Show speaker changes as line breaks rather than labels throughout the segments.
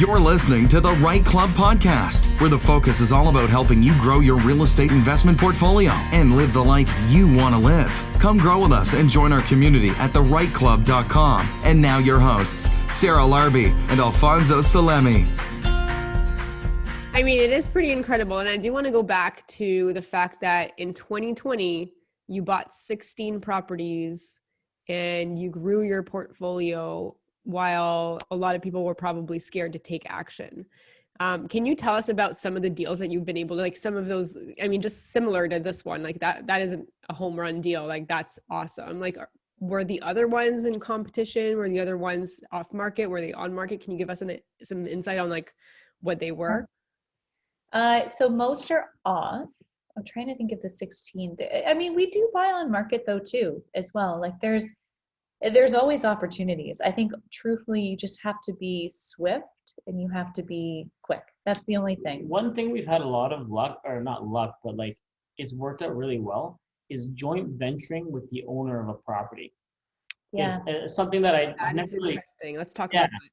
You're listening to the REITE Club podcast, where the focus is all about helping you grow your real estate investment portfolio and live the life you want to live. Come grow with us and join our community at thereiteclub.com. And now your hosts, Sarah Larby and Alfonso Salemi.
I mean, it is pretty incredible. And I do want to go back to the fact that in 2020, you bought 16 properties and you grew your portfolio while a lot of people were probably scared to take action. Can you tell us about some of the deals that you've been able to, like some of those, I mean, just similar to this one, like that isn't a home run deal. Like that's awesome. Like, were the other ones in competition? Were the other ones off market? Were they on market? Can you give us some insight on like what they were?
So most are off. I'm trying to think of the 16. I mean, we do buy on market though too, as well. Like there's always opportunities. I think truthfully, you just have to be swift and you have to be quick. That's the only thing.
One thing we've had a lot of luck, or not luck, but like it's worked out really well, is joint venturing with the owner of a property.
Yeah.
It's something that
That is interesting. Let's talk about that.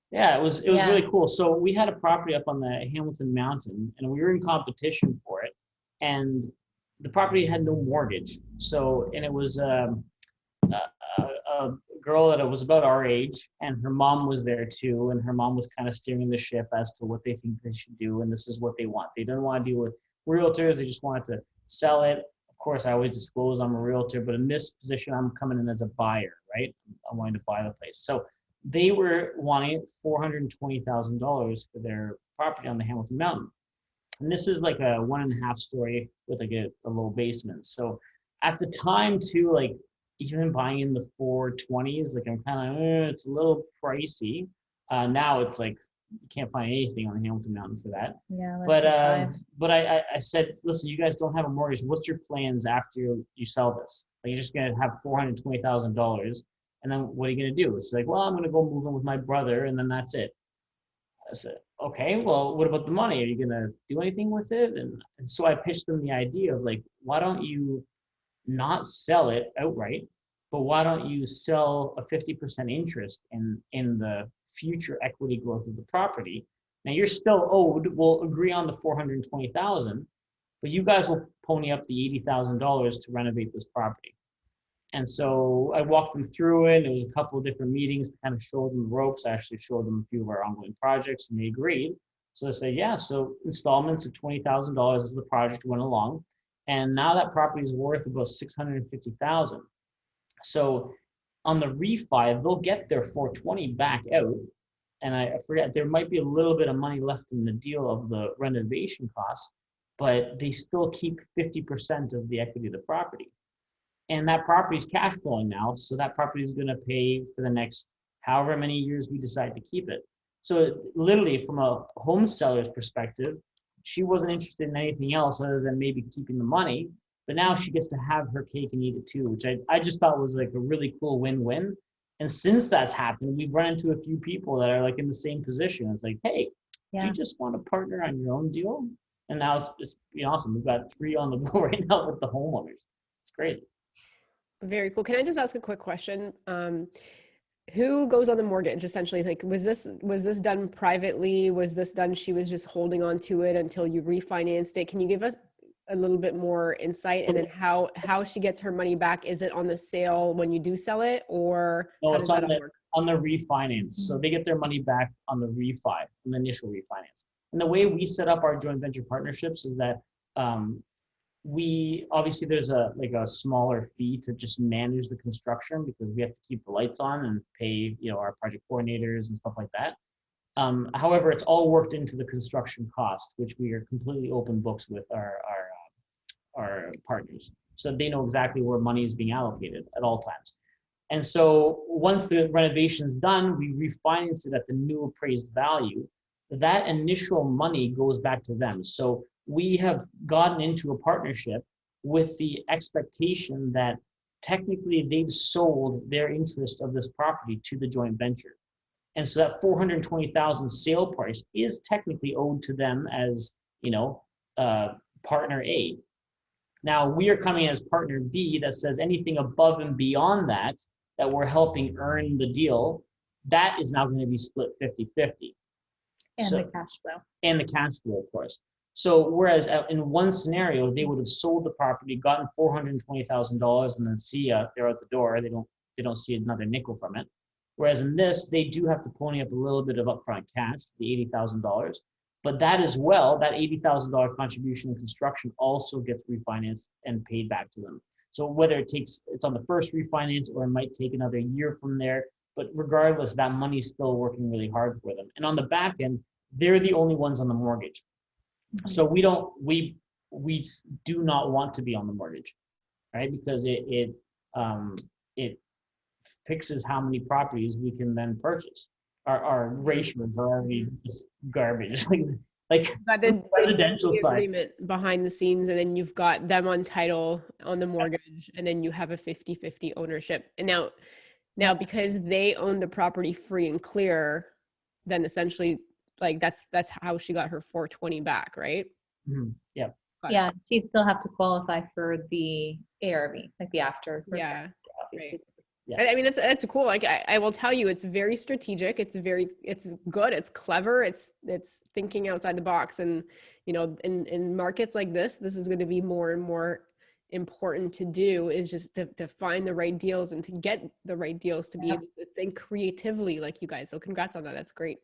Yeah, it was really cool. So we had a property up on the Hamilton Mountain and we were in competition for it. And the property had no mortgage. So, and it was a girl that was about our age, and her mom was there too. And her mom was kind of steering the ship as to what they think they should do. And this is what they want. They didn't want to deal with realtors. They just wanted to sell it. Of course, I always disclose I'm a realtor, but in this position, I'm coming in as a buyer, right? I'm wanting to buy the place. So they were wanting $420,000 for their property on the Hamilton Mountain. And this is like a 1.5 story with like a low basement. So at the time too, like even buying in the 420s, like I'm kind of, it's a little pricey. Now it's like, you can't find anything on the Hamilton Mountain for that.
Yeah.
But I said, listen, you guys don't have a mortgage. What's your plans after you sell this? Like you're just going to have $420,000. And then what are you going to do? It's like, well, I'm going to go move in with my brother and then that's it. I said, okay, well, what about the money? Are you going to do anything with it? And so I pitched them the idea of like, why don't you not sell it outright, but why don't you sell a 50% interest in the future equity growth of the property? Now you're still owed, we'll agree on the $420,000, but you guys will pony up the $80,000 to renovate this property. And so I walked them through it. There was a couple of different meetings to kind of show them the ropes. I actually showed them a few of our ongoing projects and they agreed. So I said, yeah, so installments of $20,000 as the project went along. And now that property is worth about $650,000. So on the refi, they'll get their 420 back out. And I forget, there might be a little bit of money left in the deal of the renovation costs, but they still keep 50% of the equity of the property. And that property is cash flowing now. So that property is going to pay for the next however many years we decide to keep it. So literally from a home seller's perspective, she wasn't interested in anything else other than maybe keeping the money. But now she gets to have her cake and eat it too, which I just thought was like a really cool win-win. And since that's happened, we've run into a few people that are like in the same position. It's like, hey, do you just want to partner on your own deal? And now it's been awesome. We've got 3 on the go right now with the homeowners. It's crazy.
Very cool. Can I just ask a quick question? Who goes on the mortgage essentially? Like, was this done privately? Was this done, she was just holding on to it until you refinanced it? Can you give us a little bit more insight? And then how she gets her money back? Is it on the sale when you do sell it, or
no,
how does that all work?
On the refinance. So they get their money back on the refi, on the initial refinance. And the way we set up our joint venture partnerships is that we obviously there's a smaller fee to just manage the construction because we have to keep the lights on and pay our project coordinators and stuff like that. However, it's all worked into the construction cost, which we are completely open books with our partners, so they know exactly where money is being allocated at all times. And so once the renovation is done, we refinance it at the new appraised value. That initial money goes back to them. So we have gotten into a partnership with the expectation that technically they've sold their interest of this property to the joint venture. And so that $420,000 sale price is technically owed to them as, partner A. Now we are coming as partner B that says anything above and beyond that we're helping earn the deal, that is now going to be split 50-50.
And
So,
the cash flow.
and the cash flow, of course. So whereas in one scenario, they would have sold the property, gotten $420,000, and then see ya, they're out the door. They don't see another nickel from it. Whereas in this, they do have to pony up a little bit of upfront cash, the $80,000. But that as well, that $80,000 contribution in construction also gets refinanced and paid back to them. So whether it's on the first refinance or it might take another year from there, but regardless, that money's still working really hard for them. And on the back end, they're the only ones on the mortgage. So we do not want to be on the mortgage, right? Because it fixes how many properties we can then purchase. Our ratios are already just garbage. like
But then
residential
the
side.
agreement behind the scenes, and then you've got them on title on the mortgage, and then you have a 50-50 ownership. And now because they own the property free and clear, then essentially like that's how she got her 420 back, right?
Mhm. Yeah.
Yeah, she'd still have to qualify for the ARV, like the after.
Yeah.
Obviously.
Yeah.
I mean, it's cool. Like I will tell you, it's very strategic. It's good. It's clever. It's thinking outside the box. And, you know, in markets like this is going to be more and more important to do, is just to find the right deals and to get the right deals, to be able to think creatively like you guys. So congrats on that. That's great.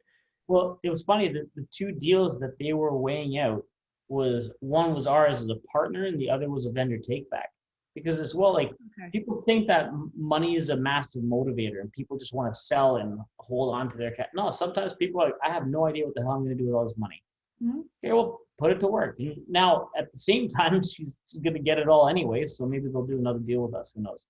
Well, it was funny that the two deals that they were weighing out one was ours as a partner and the other was a vendor take back. Because as well, like people think that money is a massive motivator and people just want to sell and hold on to their cash. No, sometimes people are like, I have no idea what the hell I'm going to do with all this money. Mm-hmm. Okay, well, put it to work. And now, at the same time, she's going to get it all anyway, so maybe they'll do another deal with us. Who knows?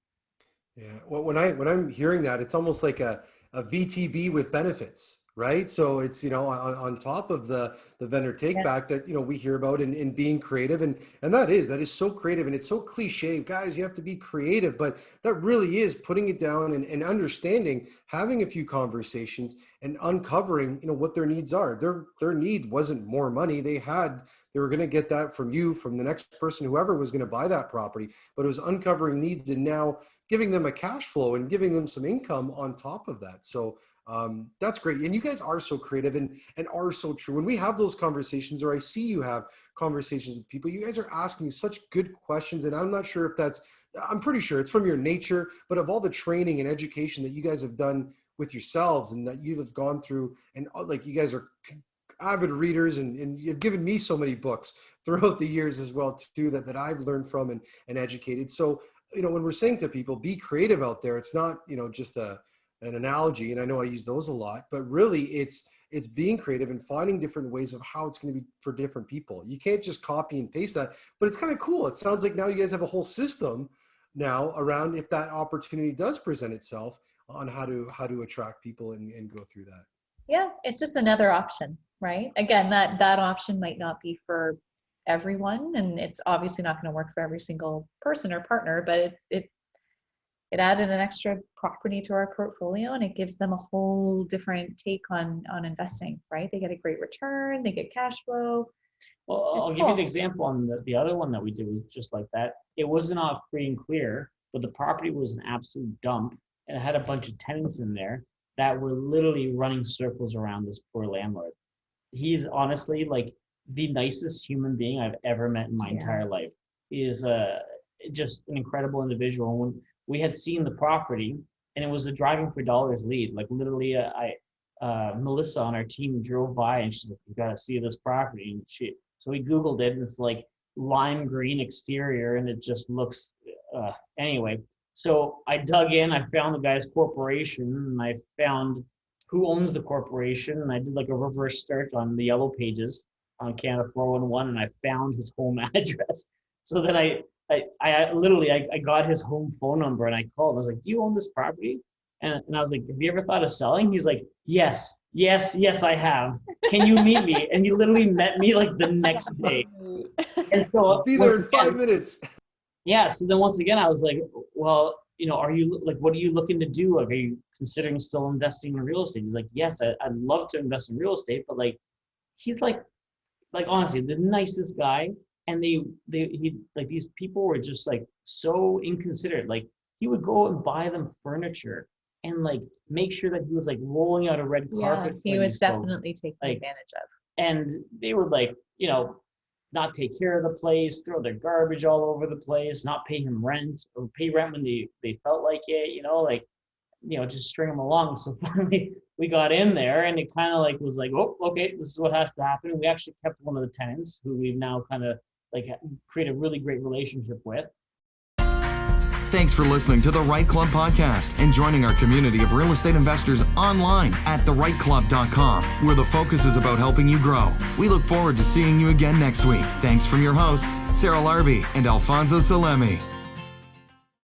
Yeah. Well, when I'm hearing that, it's almost like a VTB with benefits, right? So it's, you know, on top of the vendor take back that, you know, we hear about in being creative, and that is so creative, and it's so cliche, guys, you have to be creative, but that really is putting it down and understanding, having a few conversations and uncovering, you know, what their needs are. Their need wasn't more money. They were going to get that from you, from the next person, whoever was going to buy that property, but it was uncovering needs and now giving them a cash flow and giving them some income on top of that. So that's great. And you guys are so creative and are so true. When we have those conversations, or I see you have conversations with people, you guys are asking such good questions. And I'm not sure if I'm pretty sure it's from your nature, but of all the training and education that you guys have done with yourselves and that you have gone through, and like you guys are avid readers, and you've given me so many books throughout the years as well too, that I've learned from and educated. So, you know, when we're saying to people, be creative out there, it's not, you know, just an analogy, and I know I use those a lot, but really it's being creative and finding different ways of how it's going to be for different people. You can't just copy and paste that, but it's kind of cool. It sounds like now you guys have a whole system now around, if that opportunity does present itself, on how to attract people and go through that.
Yeah, it's just another option, right? Again, that option might not be for everyone, and it's obviously not going to work for every single person or partner, but it added an extra property to our portfolio, and it gives them a whole different take on investing, right? They get a great return, they get cash flow.
Well, I'll give you an example on the other one that we did, was just like that. It wasn't off free and clear, but the property was an absolute dump, and it had a bunch of tenants in there that were literally running circles around this poor landlord. He's honestly like the nicest human being I've ever met in my entire life. He is just an incredible individual. When we had seen the property, and it was a driving for dollars lead, like literally Melissa on our team drove by and she's like, you gotta see this property. And so we Googled it, and it's like lime green exterior, and it just looks, anyway. So I dug in, I found the guy's corporation, and I found who owns the corporation, and I did like a reverse search on the yellow pages on Canada 411, and I found his home address. So then I literally got his home phone number, and I called. I was like, do you own this property? And I was like, have you ever thought of selling? He's like, yes, I have. Can you meet me? And he literally met me like the next day. And so
I'll be there in 5 minutes.
Yeah. So then once again, I was like, well, you know, what are you looking to do? Like, are you considering still investing in real estate? He's like, yes, I'd love to invest in real estate, but like, he's like honestly, the nicest guy. And he like, these people were just like so inconsiderate. Like, he would go and buy them furniture and like make sure that he was like rolling out a red carpet.
He
for
was
these folks.
definitely taken
Like,
advantage of.
And they would like, not take care of the place, throw their garbage all over the place, not pay him rent or pay rent when they felt like it, just string them along. So finally we got in there and it kind of like was like, oh, okay, this is what has to happen. And we actually kept one of the tenants who we've now kind of like created a really great relationship with.
Thanks for listening to the REITE Club podcast and joining our community of real estate investors online at thereiteclub.com, where the focus is about helping you grow. We look forward to seeing you again next week. Thanks from your hosts, Sarah Larby and Alfonso Salemi.